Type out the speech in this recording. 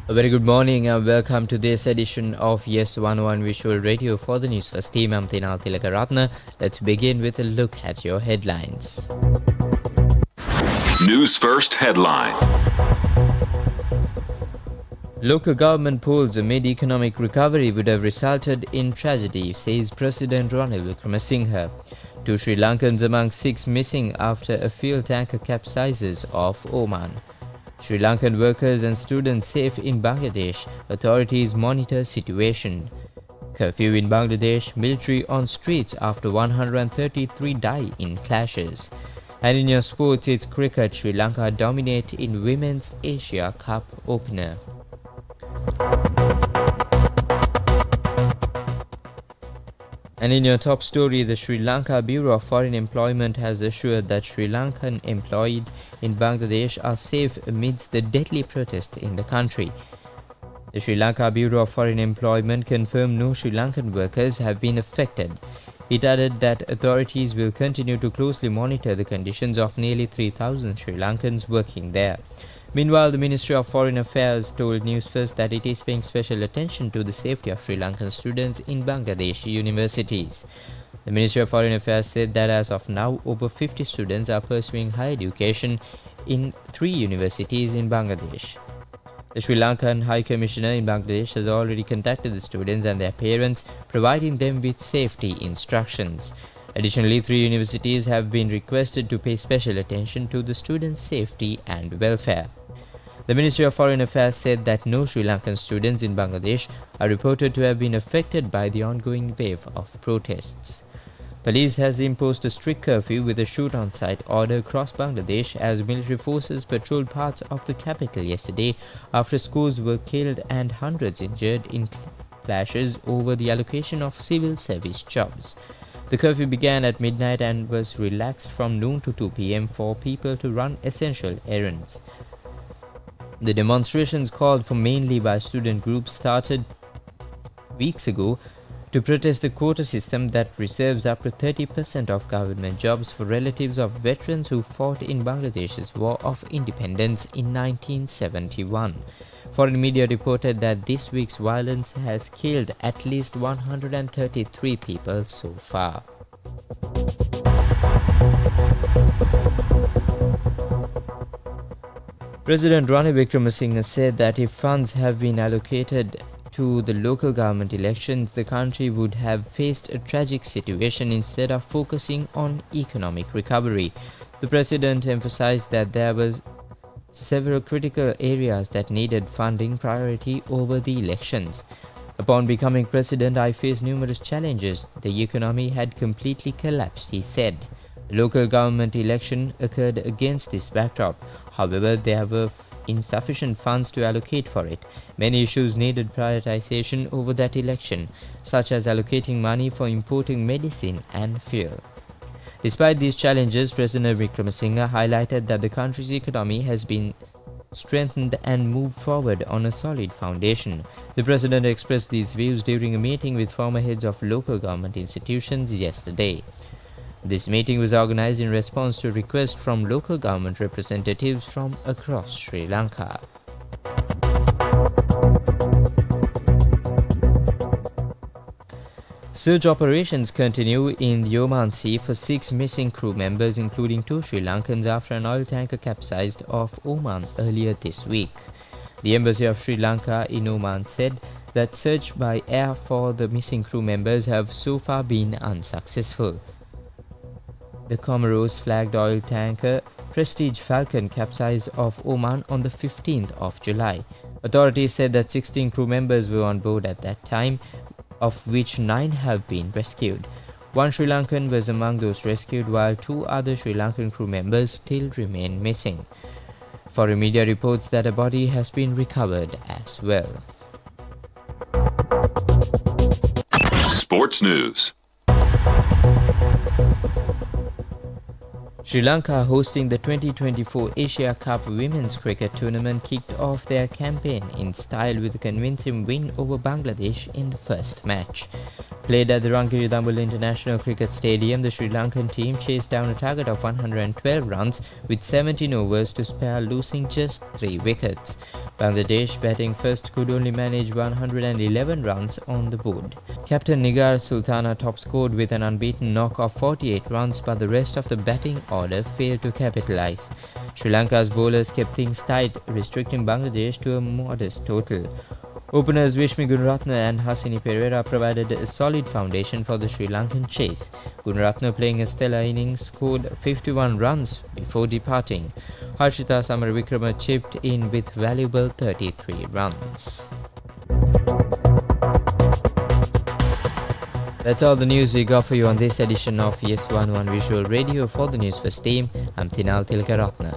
A very good morning and welcome to this edition of Yes 101 Visual Radio for the Newsfirst team. I'm Tinal Tilakaratna. Let's begin with a look at your headlines. Newsfirst headline. Local government polls amid economic recovery would have resulted in tragedy, says President Ranil Wickremesinghe. 2 Sri Lankans among 6 missing after a fuel tanker capsizes off Oman. Sri Lankan workers and students safe in Bangladesh. Authorities monitor situation. Curfew in Bangladesh. Military on streets after 133 die in clashes. And in your sports, it's cricket. Sri Lanka dominate in Women's Asia Cup opener. And in your top story, the Sri Lanka Bureau of Foreign Employment has assured that Sri Lankan employed in Bangladesh are safe amidst the deadly protest in the country. The Sri Lanka Bureau of Foreign Employment confirmed no Sri Lankan workers have been affected. It added that authorities will continue to closely monitor the conditions of nearly 3,000 Sri Lankans working there. Meanwhile, the Ministry of Foreign Affairs told Newsfirst that it is paying special attention to the safety of Sri Lankan students in Bangladeshi universities. The Ministry of Foreign Affairs said that as of now, over 50 students are pursuing higher education in 3 universities in Bangladesh. The Sri Lankan High Commissioner in Bangladesh has already contacted the students and their parents, providing them with safety instructions. Additionally, 3 universities have been requested to pay special attention to the students' safety and welfare. The Ministry of Foreign Affairs said that no Sri Lankan students in Bangladesh are reported to have been affected by the ongoing wave of protests. Police has imposed a strict curfew with a shoot-on-sight order across Bangladesh as military forces patrolled parts of the capital yesterday after scores were killed and hundreds injured in clashes over the allocation of civil service jobs. The curfew began at midnight and was relaxed from noon to 2 p.m. for people to run essential errands. The demonstrations, called for mainly by student groups, started weeks ago to protest the quota system that reserves up to 30% of government jobs for relatives of veterans who fought in Bangladesh's War of Independence in 1971. Foreign media reported that this week's violence has killed at least 133 people so far. President Ranil Wickremesinghe said that if funds have been allocated to the local government elections, the country would have faced a tragic situation instead of focusing on economic recovery. The president emphasized that there was several critical areas that needed funding priority over the elections. Upon becoming president, I faced numerous challenges. The economy had completely collapsed, he said. The local government election occurred against this backdrop. However, there were insufficient funds to allocate for it. Many issues needed prioritization over that election, such as allocating money for importing medicine and fuel. Despite these challenges, President Wickremesinghe highlighted that the country's economy has been strengthened and moved forward on a solid foundation. The president expressed these views during a meeting with former heads of local government institutions yesterday. This meeting was organized in response to requests from local government representatives from across Sri Lanka. Search operations continue in the Oman Sea for 6 missing crew members, including 2 Sri Lankans, after an oil tanker capsized off Oman earlier this week. The Embassy of Sri Lanka in Oman said that search by air for the missing crew members have so far been unsuccessful. The Comoros-flagged oil tanker Prestige Falcon capsized off Oman on the 15th of July. Authorities said that 16 crew members were on board at that time, of which 9 have been rescued. 1 Sri Lankan was among those rescued, while 2 other Sri Lankan crew members still remain missing. Foreign media reports that a body has been recovered as well. Sports news. Sri Lanka, hosting the 2024 Asia Cup Women's Cricket Tournament, kicked off their campaign in style with a convincing win over Bangladesh in the first match. Played at the Rangiridambul International Cricket Stadium, the Sri Lankan team chased down a target of 112 runs with 17 overs to spare, losing just 3 wickets. Bangladesh, batting first, could only manage 111 runs on the board. Captain Nigar Sultana top-scored with an unbeaten knock of 48 runs, but the rest of the batting order failed to capitalise. Sri Lanka's bowlers kept things tight, restricting Bangladesh to a modest total. Openers Vishmi Gunaratne and Hasini Pereira provided a solid foundation for the Sri Lankan chase. Gunaratne, playing a stellar innings, scored 51 runs before departing. Harshita Samaravikrama chipped in with valuable 33 runs. That's all the news we got for you on this edition of Yes 11 Visual Radio. For the Newsfirst team, I'm Tinal Tilkaratna.